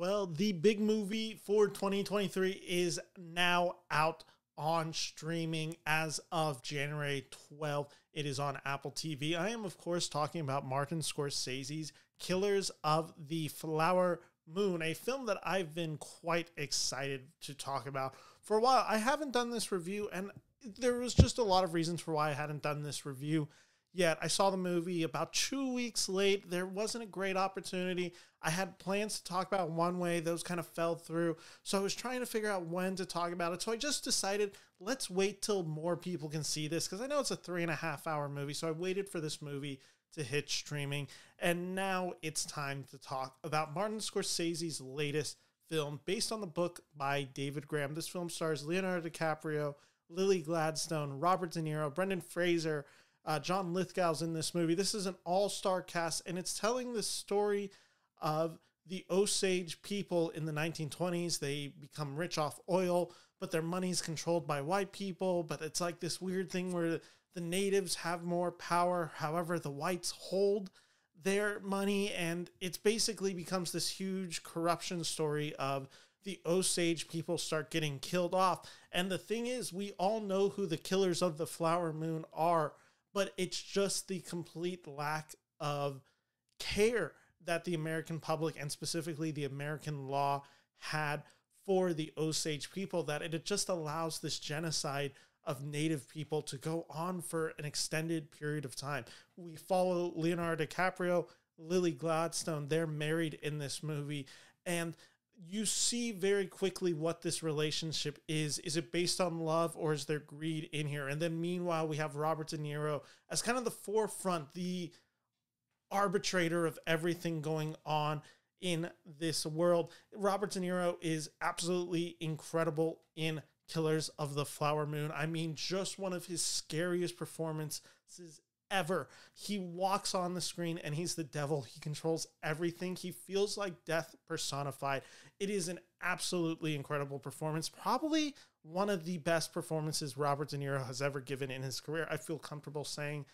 Well, the big movie for 2023 is now out on streaming as of January 12th. It is on Apple TV. I am, of course, talking about Martin Scorsese's Killers of the Flower Moon, a film that I've been quite excited to talk about for a while. I haven't done this review, and there was just a lot of reasons for why I hadn't done this review yet. I saw the movie about 2 weeks late. There wasn't a great opportunity. I had plans to talk about One Way. Those kind of fell through. So I was trying to figure out when to talk about it. So I just decided, let's wait till more people can see this, because I know it's a 3.5-hour movie. So I waited for this movie to hit streaming. And now it's time to talk about Martin Scorsese's latest film based on the book by David Grann. This film stars Leonardo DiCaprio, Lily Gladstone, Robert De Niro, Brendan Fraser, John Lithgow's in this movie. This is an all-star cast, and it's telling the story of the Osage people in the 1920s. They become rich off oil, but their money's controlled by white people. But it's like this weird thing where the natives have more power. However, the whites hold their money, and it's basically becomes this huge corruption story of the Osage people start getting killed off. And the thing is, we all know who the Killers of the Flower Moon are, but it's just the complete lack of care that the American public, and specifically the American law, had for the Osage people, that it just allows this genocide of Native people to go on for an extended period of time. We follow Leonardo DiCaprio, Lily Gladstone. They're married in this movie, and you see very quickly what this relationship is. Is it based on love, or is there greed in here? And then meanwhile, we have Robert De Niro as kind of the forefront, the arbitrator of everything going on in this world. Robert De Niro is absolutely incredible in Killers of the Flower Moon. I mean, just one of his scariest performances ever. He walks on the screen and he's the devil. He controls everything. He feels like death personified. It is an absolutely incredible performance. Probably one of the best performances Robert De Niro has ever given in his career. I feel comfortable saying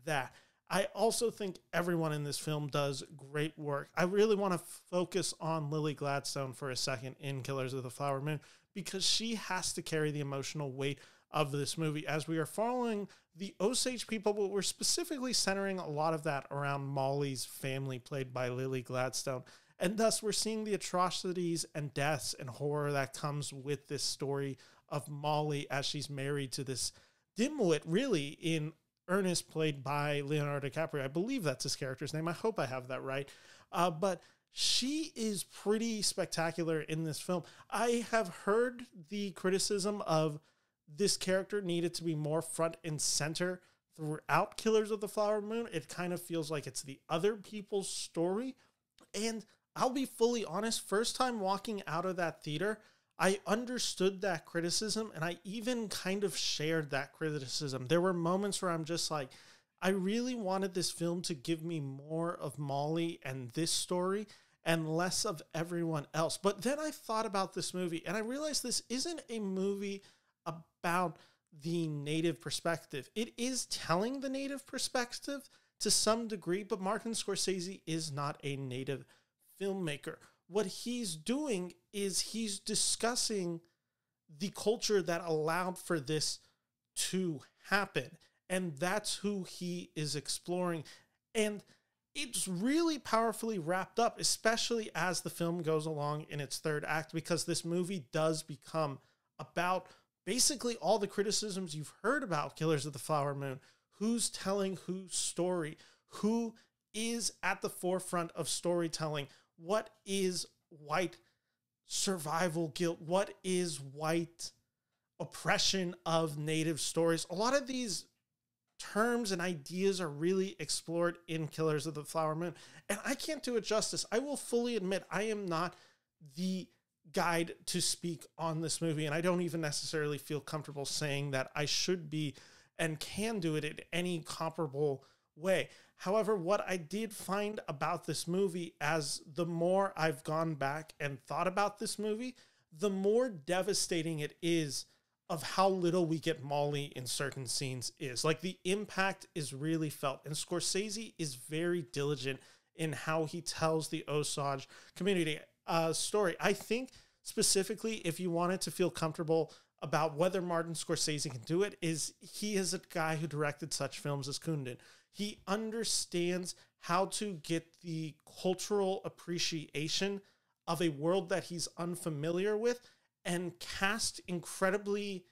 that. I also think everyone in this film does great work. I really want to focus on Lily Gladstone for a second in Killers of the Flower Moon, because she has to carry the emotional weight of this movie, as we are following the Osage people, but we're specifically centering a lot of that around Molly's family, played by Lily Gladstone. And thus we're seeing the atrocities and deaths and horror that comes with this story of Molly as she's married to this dimwit, really, in Ernest, played by Leonardo DiCaprio. I believe that's his character's name. I hope I have that right. But she is pretty spectacular in this film. I have heard the criticism of this character needed to be more front and center throughout Killers of the Flower Moon. It kind of feels like it's the other people's story. And I'll be fully honest, first time walking out of that theater, I understood that criticism, and I even kind of shared that criticism. There were moments where I'm just like, I really wanted this film to give me more of Molly and this story and less of everyone else. But then I thought about this movie, and I realized this isn't a movie about the Native perspective. It is telling the Native perspective to some degree, but Martin Scorsese is not a Native filmmaker. What he's doing is he's discussing the culture that allowed for this to happen. And that's who he is exploring. And it's really powerfully wrapped up, especially as the film goes along in its third act, because this movie does become about basically all the criticisms you've heard about Killers of the Flower Moon. Who's telling whose story? Who is at the forefront of storytelling? What is white survival guilt? What is white oppression of Native stories? A lot of these terms and ideas are really explored in Killers of the Flower Moon, and I can't do it justice. I will fully admit I am not the guide to speak on this movie, and I don't even necessarily feel comfortable saying that I should be and can do it in any comparable way. However, what I did find about this movie, as the more I've gone back and thought about this movie, the more devastating it is of how little we get Molly in certain scenes is. Like, the impact is really felt, and Scorsese is very diligent in how he tells the Osage community. story. I think specifically, if you wanted to feel comfortable about whether Martin Scorsese can do it, is he is a guy who directed such films as Kundun. He understands how to get the cultural appreciation of a world that he's unfamiliar with and cast incredibly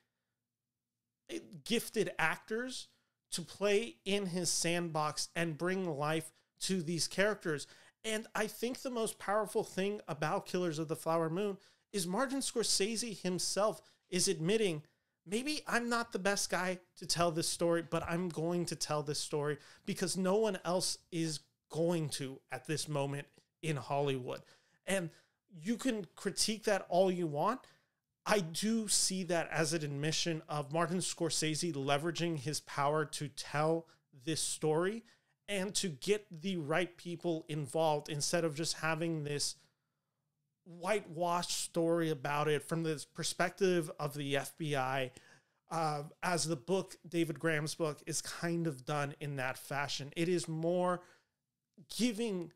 gifted actors to play in his sandbox and bring life to these characters. And I think the most powerful thing about Killers of the Flower Moon is Martin Scorsese himself is admitting, maybe I'm not the best guy to tell this story, but I'm going to tell this story because no one else is going to at this moment in Hollywood. And you can critique that all you want. I do see that as an admission of Martin Scorsese leveraging his power to tell this story and to get the right people involved instead of just having this whitewashed story about it from the perspective of the FBI, as the book, David Graham's book, is kind of done in that fashion. It is more giving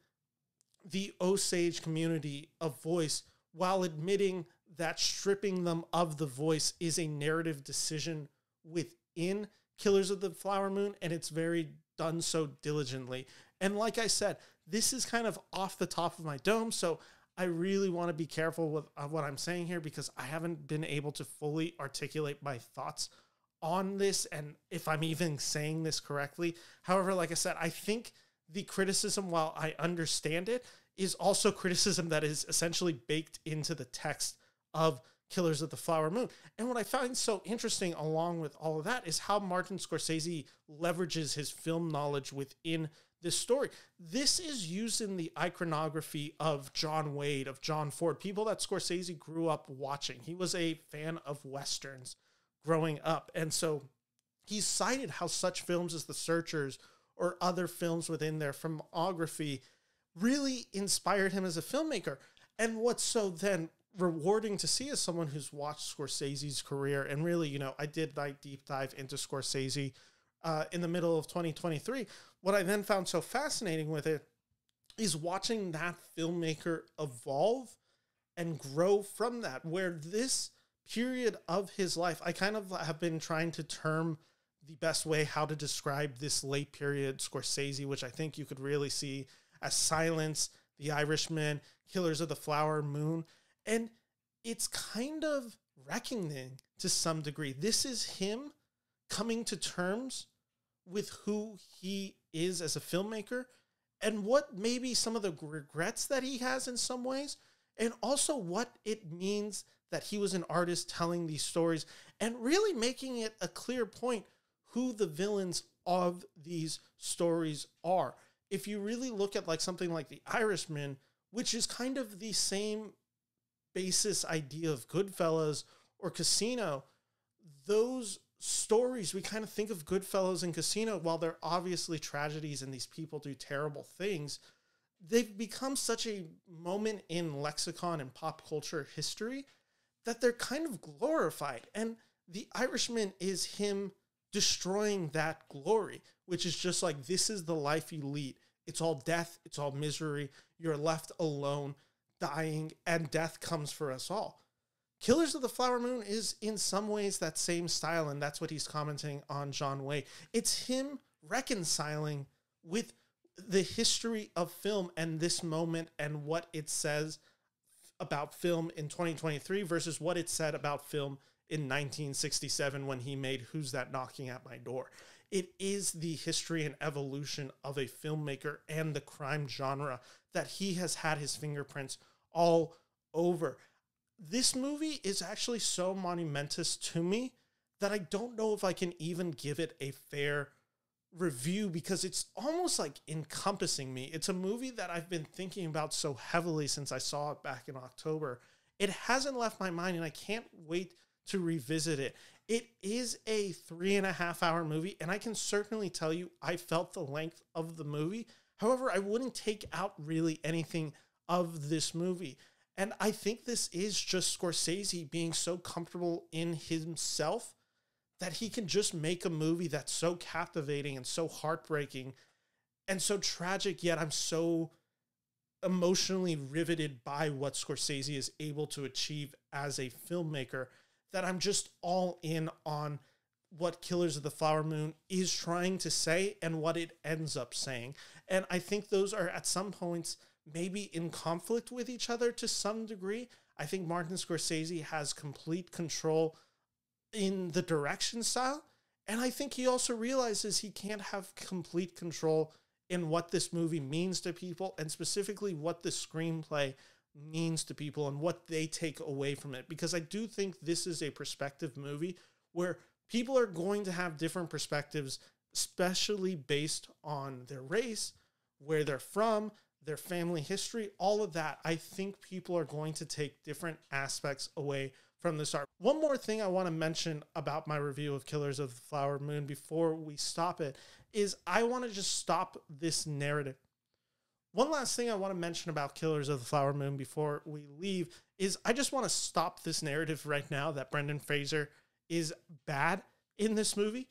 the Osage community a voice while admitting that stripping them of the voice is a narrative decision within Killers of the Flower Moon, and it's very done so diligently. And like I said, this is kind of off the top of my dome, so I really want to be careful with what I'm saying here because I haven't been able to fully articulate my thoughts on this and if I'm even saying this correctly. However, like I said, I think the criticism, while I understand it, is also criticism that is essentially baked into the text of Killers of the Flower Moon. And what I find so interesting along with all of that is how Martin Scorsese leverages his film knowledge within this story. This is using the iconography of John Wayne, of John Ford, people that Scorsese grew up watching. He was a fan of Westerns growing up. And so he cited how such films as The Searchers or other films within their filmography really inspired him as a filmmaker. And what's so then rewarding to see as someone who's watched Scorsese's career, and really, you know, I did my deep dive into Scorsese in the middle of 2023. What I then found so fascinating with it is watching that filmmaker evolve and grow from that, where this period of his life, I kind of have been trying to term the best way how to describe this late period Scorsese, which I think you could really see as Silence, The Irishman, Killers of the Flower Moon. And it's kind of reckoning to some degree. This is him coming to terms with who he is as a filmmaker and what maybe some of the regrets that he has in some ways, and also what it means that he was an artist telling these stories and really making it a clear point who the villains of these stories are. If you really look at like something like The Irishman, which is kind of the same basis idea of Goodfellas or Casino, those stories, we kind of think of Goodfellas and Casino, while they're obviously tragedies and these people do terrible things, they've become such a moment in lexicon and pop culture history that they're kind of glorified. And The Irishman is him destroying that glory, which is just like, this is the life you lead. It's all death. It's all misery. You're left alone, dying, and death comes for us all. Killers of the Flower Moon is in some ways that same style, and that's what he's commenting on John Wayne. It's him reconciling with the history of film and this moment and what it says about film in 2023 versus what it said about film in 1967 when he made Who's That Knocking at My Door. It is the history and evolution of a filmmaker and the crime genre that he has had his fingerprints all over. This movie is actually so monumentous to me that I don't know if I can even give it a fair review because it's almost like encompassing me. It's a movie that I've been thinking about so heavily since I saw it back in October. It hasn't left my mind and I can't wait to revisit it. It is a 3.5 hour movie, and I can certainly tell you I felt the length of the movie. However, I wouldn't take out really anything of this movie. And I think this is just Scorsese being so comfortable in himself that he can just make a movie that's so captivating and so heartbreaking and so tragic, yet I'm so emotionally riveted by what Scorsese is able to achieve as a filmmaker that I'm just all in on what Killers of the Flower Moon is trying to say and what it ends up saying. And I think those are at some points maybe in conflict with each other to some degree. I think Martin Scorsese has complete control in the direction style. And I think he also realizes he can't have complete control in what this movie means to people, and specifically what the screenplay means to people and what they take away from it. Because I do think this is a perspective movie where people are going to have different perspectives, especially based on their race, where they're from, their family history, all of that. I think people are going to take different aspects away from this art. One more thing I want to mention about my review of Killers of the Flower Moon before we stop it is I want to just stop this narrative. One last thing I want to mention about Killers of the Flower Moon before we leave is I just want to stop this narrative right now that Brendan Fraser is bad in this movie.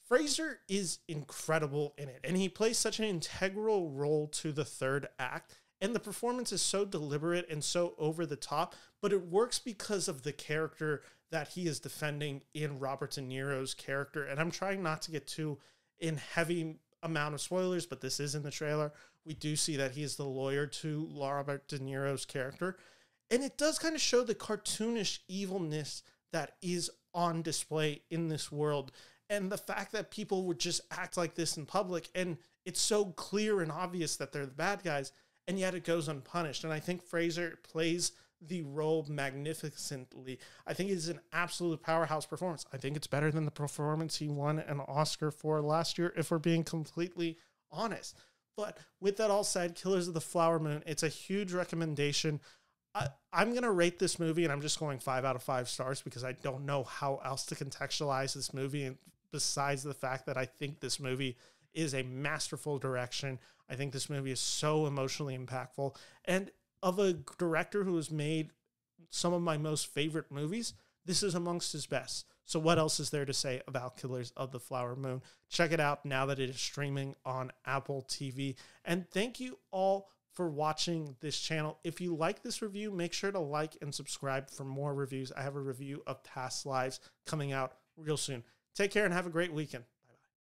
Fraser is incredible in it, and he plays such an integral role to the third act, and the performance is so deliberate and so over the top, but it works because of the character that he is defending in Robert De Niro's character. And I'm trying not to get too in heavy amount of spoilers, but this is in the trailer. We do see that he is the lawyer to Robert De Niro's character, and it does kind of show the cartoonish evilness that is on display in this world. And the fact that people would just act like this in public, and it's so clear and obvious that they're the bad guys, and yet it goes unpunished. And I think Fraser plays the role magnificently. I think it's an absolute powerhouse performance. I think it's better than the performance he won an Oscar for last year, if we're being completely honest. But with that all said, Killers of the Flower Moon, it's a huge recommendation. I'm going to rate this movie, and I'm just going 5 out of 5 stars because I don't know how else to contextualize this movie, and besides the fact that I think this movie is a masterful direction. I think this movie is so emotionally impactful, and of a director who has made some of my most favorite movies, this is amongst his best. So what else is there to say about Killers of the Flower Moon? Check it out now that it is streaming on Apple TV. And thank you all for watching this channel. If you like this review, make sure to like and subscribe for more reviews. I have a review of Past Lives coming out real soon. Take care and have a great weekend.